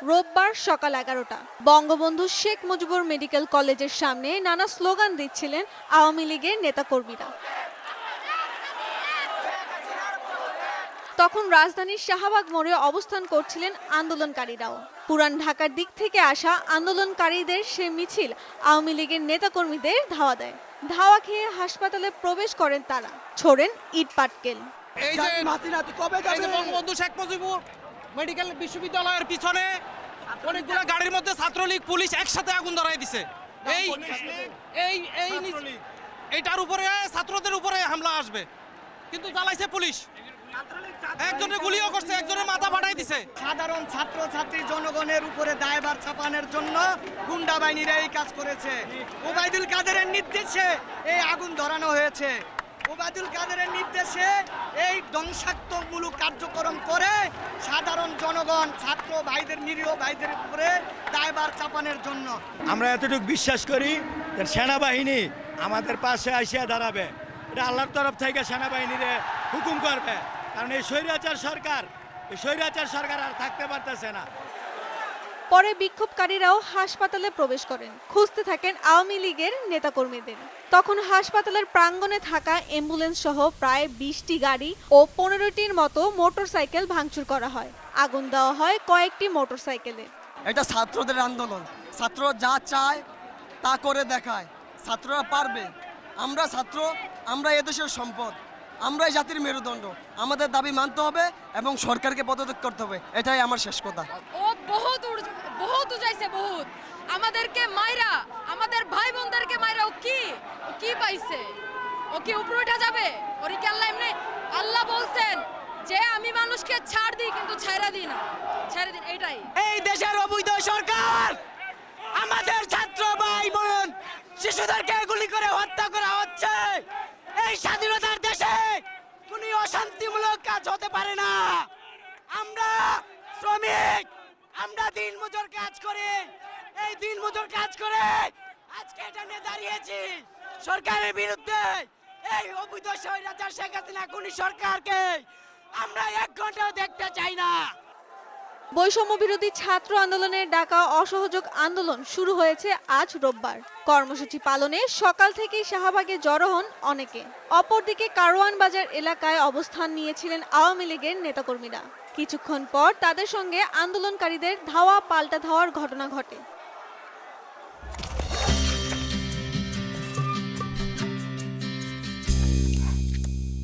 রোববার সকাল 11টা বঙ্গবন্ধু শেখ মুজিবুর মেডিকেল কলেজের সামনে নানা স্লোগান দিচ্ছিলেন আওয়ামী লীগের নেতাকর্মীরা। তখন রাজধানীর শাহবাগ মোড়ে অবস্থান করছিলেন আন্দোলনকারীরাও। পুরান ঢাকার দিক থেকে আসা আন্দোলনকারীদের সে মিছিল আওয়ামী লীগের নেতাকর্মীদের ধাওয়া দেয়। ধাওয়া খেয়ে হাসপাতালে প্রবেশ করেন তারা, ছোড়েন ইট পাটকেল। এই যে বঙ্গবন্ধু শেখ মুজিবুর মেডিকেল বিশ্ববিদ্যালয়ের পিছনে অনেকগুলো গাড়ির মধ্যে ছাত্রলীগ পুলিশ একসাথে আগুন ধরায় দিছে। এই এই এই এইটার উপরে ছাত্রদের উপরে হামলা আসবে, কিন্তু জ্বালাইছে পুলিশ। একজনের গুলিও করছে, একজনের মাথা ফাটাই দিছে। সাধারণ ছাত্র ছাত্রী জনগণের উপরে দায়ভার চাপানোর জন্য গুন্ডা বাহিনীরা এই কাজ করেছে। ওবায়দুল কাদেরের নির্দেশে এই আগুন ধরানো হয়েছে। ওবায়দুল কাদেরের নির্দেশে এই ধ্বংসাত্মকমূলক কার্যক্রম করে সাধারণ জনগণ ছাত্র ভাইদের নিরীহ ভাইদের উপরে দায়ভার চাপানোর জন্য। আমরা এতটুকু বিশ্বাস করি যে সেনাবাহিনী আমাদের পাশে আসিয়া দাঁড়াবে। এটা আল্লাহর তরফ থেকে সেনাবাহিনীরে হুকুম করবে, কারণ এই স্বৈরাচার সরকার আর থাকতে পারতেছে না। পরে বিক্ষোভকারীরাও হাসপাতালে প্রবেশ করেন, খুঁজতে থাকেন আওয়ামী লীগের নেতাকর্মীদের। তখন হাসপাতালের প্রাঙ্গণে থাকা অ্যাম্বুলেন্স সহ প্রায় 20টি গাড়ি ও 15টির মতো মোটরসাইকেল ভাঙচুর করা হয়। আগুন দেওয়া হয় কয়েকটি মোটরসাইকেলে। এটা ছাত্রদের আন্দোলন, ছাত্ররা যা চায় তা করে দেখায়। ছাত্ররা পারবে। আমরা ছাত্র, আমরা এদেশের সম্পদ, আমরা এই জাতির মেরুদণ্ড। আমাদের দাবি মানতে হবে এবং সরকারকে পদত্যাগ করতে হবে, এটাই আমার শেষ কথা। ও বহুত যাইছে, বহুত আমাদেরকে মাইরা, আমাদের ভাই বোনদেরকে মাইরা। ও কি পাইছে? ও কি উপরে উঠে যাবে? ওরে কি আল্লাহ এমনি? আল্লাহ বলছেন যে আমি মানুষকে ছাড় দিই কিন্তু ছাইরা দিই না, ছেড়ে দিন। এটাই এই দেশের অবৈধ সরকার আমাদের ছাত্র ভাই বোন শিশুদেরকে গুলি করে হত্যা করা হচ্ছে। এই স্বাধীনতার দেশে কোনো অশান্তিমূলক কাজ হতে পারে না। আমরা শ্রমিক, আমরা দিনমজুর কাজ করি। এই দিনমজুর কাজ করে আজকে এটা নিয়ে দাঁড়িয়েছি সরকারের বিরুদ্ধে। এই অবৈধ স্বৈরাচার শেখ হাসিনা খুনি সরকারকে আমরা 1 ঘন্টাও দেখতে চাই না। বৈষম্য বিরোধী ছাত্র আন্দোলনের ডাকা অসহযোগ আন্দোলন শুরু হয়েছে আজ রোববার। কর্মসূচি পালনে সকাল থেকেই শাহবাগে জড়ো হন অনেকে। অপরদিকে কারওয়ান বাজার এলাকায় অবস্থান নিয়েছিলেন আওয়ামী লীগের নেতাকর্মীরা। কিছুক্ষণ পর তাদের সঙ্গে আন্দোলনকারীদের ধাওয়া পাল্টা ধাওয়ার ঘটনা ঘটে।